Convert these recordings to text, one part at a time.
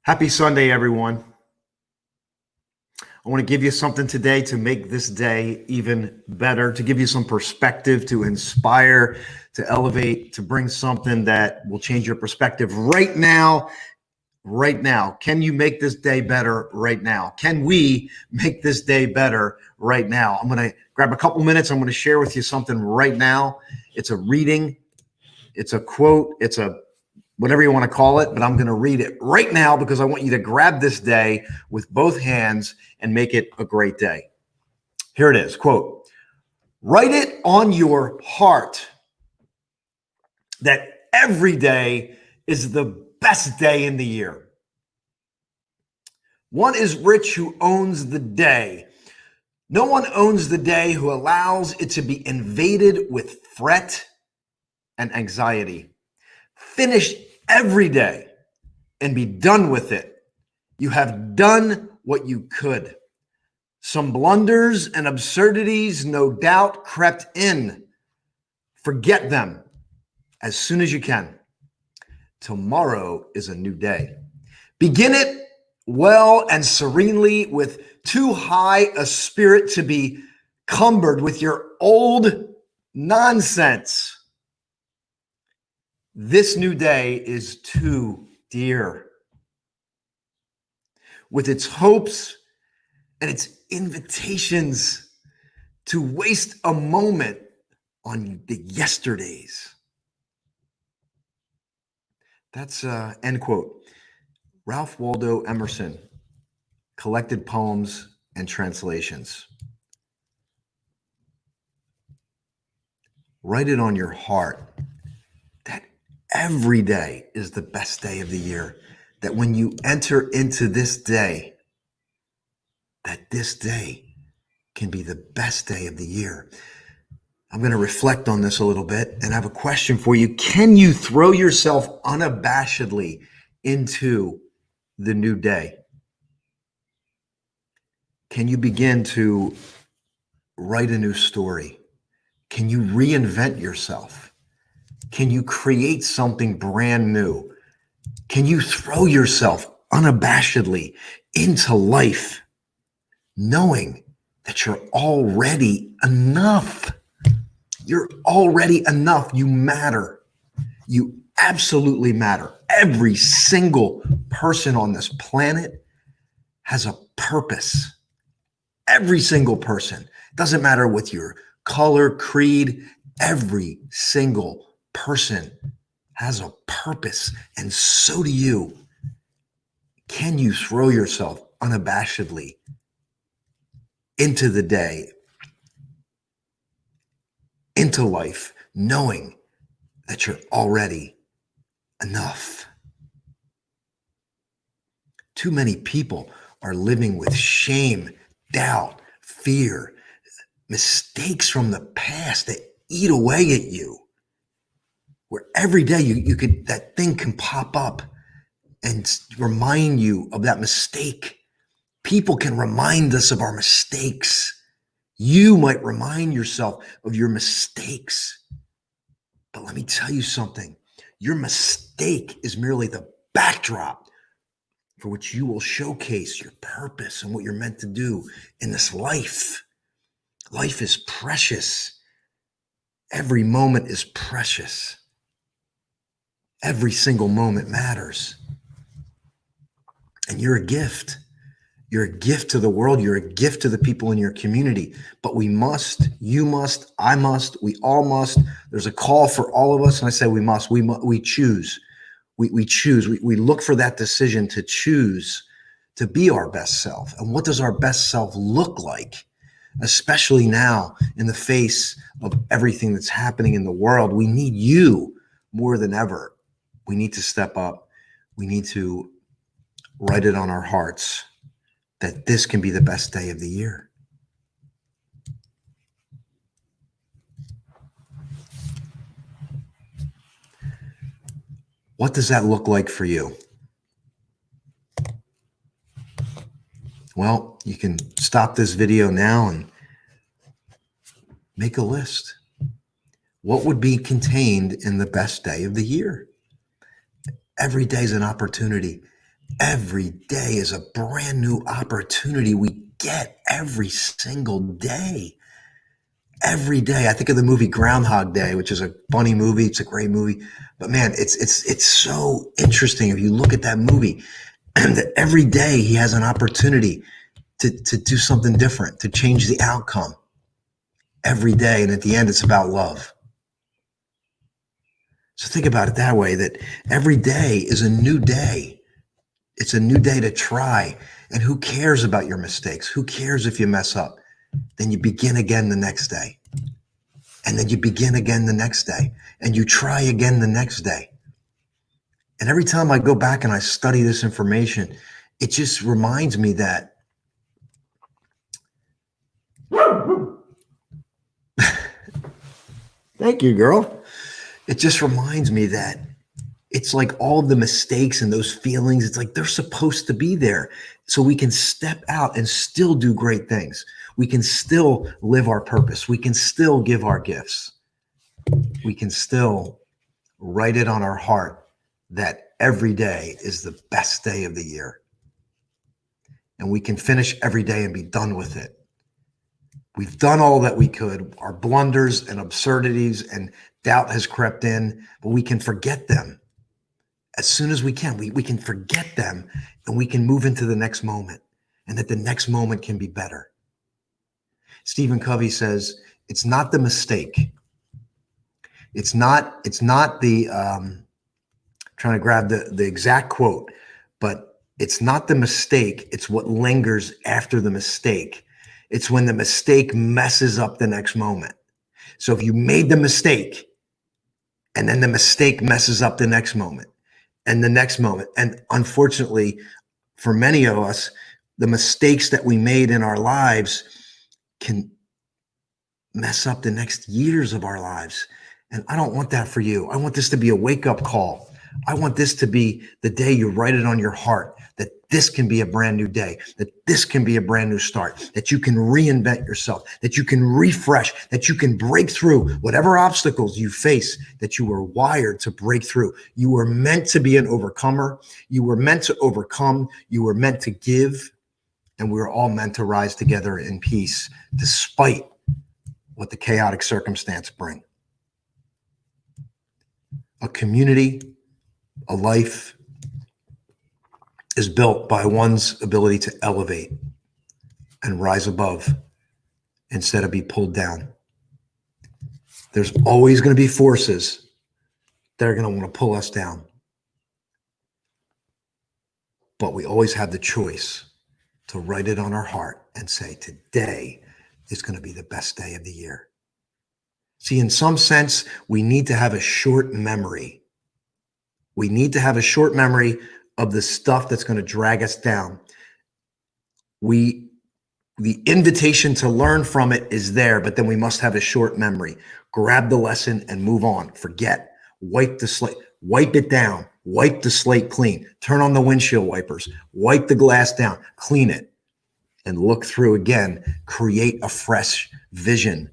Happy Sunday, everyone. I want to give you something today to make this day even better, to give you some perspective, to inspire, to elevate, to bring something that will change your perspective right now. Right now. Can you make this day better right now? Can we make this day better right now? I'm going to grab a couple minutes. I'm going to share with you something right now. It's a reading, it's a quote, it's a whatever you want to call it, but I'm going to read it right now because I want you to grab this day with both hands and make it a great day. Here it is, quote, "Write it on your heart that every day is the best day in the year. One is rich who owns the day. No one owns the day who allows it to be invaded with fret and anxiety. Finish every day and be done with it. You have done what you could. Some blunders and absurdities no doubt crept in. Forget them as soon as you can. Tomorrow is a new day. Begin it well and serenely with too high a spirit to be cumbered with your old nonsense. This new day is too dear. With its hopes and its invitations to waste a moment on the yesterdays." That's end quote. Ralph Waldo Emerson, Collected Poems and Translations. Write it on your heart that every day is the best day of the year. That when you enter into this day, that this day can be the best day of the year. I'm going to reflect on this a little bit and I have a question for you. Can you throw yourself unabashedly into the new day? Can you begin to write a new story? Can you reinvent yourself? Can you create something brand new? Can you throw yourself unabashedly into life, knowing that you're already enough? You're already enough. You matter. You absolutely matter. Every single person on this planet has a purpose. Every single person. Doesn't matter with your color, creed. Every single person has a purpose, and so do you. Can you throw yourself unabashedly into the day, into life, knowing that you're already enough? Too many people are living with shame, doubt, fear, mistakes from the past that eat away at you. Where every day that thing can pop up and remind you of that mistake. People can remind us of our mistakes. You might remind yourself of your mistakes. But let me tell you something. Your mistake is merely the backdrop for which you will showcase your purpose and what you're meant to do in this life. Life is precious. Every moment is precious. Every single moment matters. And you're a gift. You're a gift to the world. You're a gift to the people in your community. But we must, you must, I must, we all must. There's a call for all of us. And I say we must. We choose. We choose. We look for that decision to choose to be our best self. And what does our best self look like? Especially now in the face of everything that's happening in the world. We need you more than ever. We need to step up. We need to write it on our hearts that this can be the best day of the year. What does that look like for you? Well, you can stop this video now and make a list. What would be contained in the best day of the year? Every day is an opportunity. Every day is a brand new opportunity we get every single day. Every day. I think of the movie Groundhog Day, which is a funny movie. It's a great movie. But man, it's so interesting if you look at that movie that every day he has an opportunity to do something different, to change the outcome every day. And at the end, it's about love. So think about it that way, that every day is a new day. It's a new day to try. And who cares about your mistakes? Who cares if you mess up? Then you begin again the next day. And then you begin again the next day. And you try again the next day. And every time I go back and I study this information, it just reminds me that thank you, girl. It just reminds me that it's like all of the mistakes and those feelings, it's like they're supposed to be there so we can step out and still do great things. We can still live our purpose. We can still give our gifts. We can still write it on our heart that every day is the best day of the year. And we can finish every day and be done with it. We've done all that we could. Our blunders and absurdities and doubt has crept in, but we can forget them. As soon as we can, we can forget them and we can move into the next moment, and that the next moment can be better. Stephen Covey says, it's not the mistake. It's not the, trying to grab the exact quote, but it's not the mistake. It's what lingers after the mistake. It's when the mistake messes up the next moment. So if you made the mistake and then the mistake messes up the next moment, and the next moment. And unfortunately, for many of us, the mistakes that we made in our lives can mess up the next years of our lives. And I don't want that for you. I want this to be a wake-up call. I want this to be the day you write it on your heart, that this can be a brand new day, that this can be a brand new start, that you can reinvent yourself, that you can refresh, that you can break through whatever obstacles you face, that you were wired to break through. You were meant to be an overcomer. You were meant to overcome. You were meant to give. And we were all meant to rise together in peace, despite what the chaotic circumstance bring. A community, a life is built by one's ability to elevate and rise above instead of be pulled down. There's always going to be forces that are going to want to pull us down. But we always have the choice to write it on our heart and say, today is going to be the best day of the year. See, in some sense, we need to have a short memory. We need to have a short memory of the stuff that's going to drag us down. The invitation to learn from it is there, but then we must have a short memory. Grab the lesson and move on. Forget. Wipe the slate. Wipe it down. Wipe the slate clean. Turn on the windshield wipers. Wipe the glass down. Clean it. And look through again. Create a fresh vision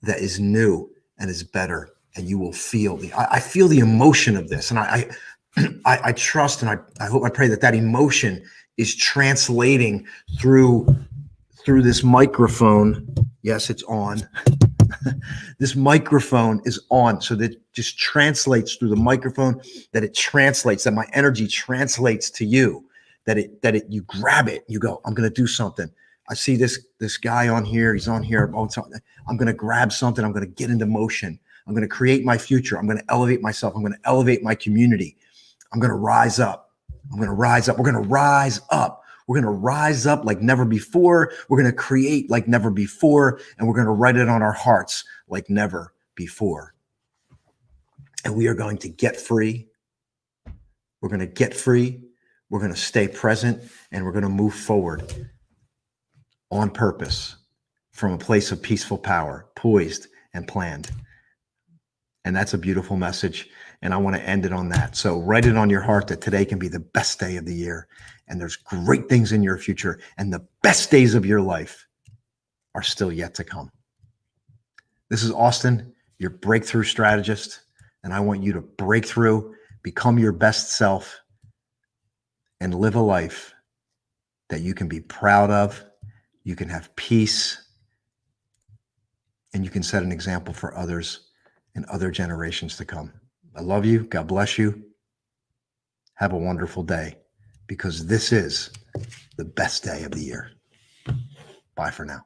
that is new and is better. And you will feel I feel the emotion of this. And I trust and I hope, I pray that emotion is translating through this microphone. Yes, it's on. This microphone is on, so that it just translates through the microphone, that it translates, that my energy translates to you, that you grab it, you go, I'm going to do something. I see this guy on here. He's on here. I'm going to grab something. I'm going to get into motion. I'm going to create my future. I'm going to elevate myself. I'm going to elevate my community. I'm going to rise up. I'm going to rise up. We're going to rise up. We're going to rise up like never before. We're going to create like never before. And we're going to write it on our hearts like never before. And we are going to get free. We're going to get free. We're going to stay present. And we're going to move forward on purpose from a place of peaceful power, poised and planned. And that's a beautiful message. And I want to end it on that. So write it on your heart that today can be the best day of the year. And there's great things in your future. And the best days of your life are still yet to come. This is Austin, your breakthrough strategist. And I want you to break through, become your best self, and live a life that you can be proud of, you can have peace, and you can set an example for others and other generations to come. I love you. God bless you. Have a wonderful day, because this is the best day of the year. Bye for now.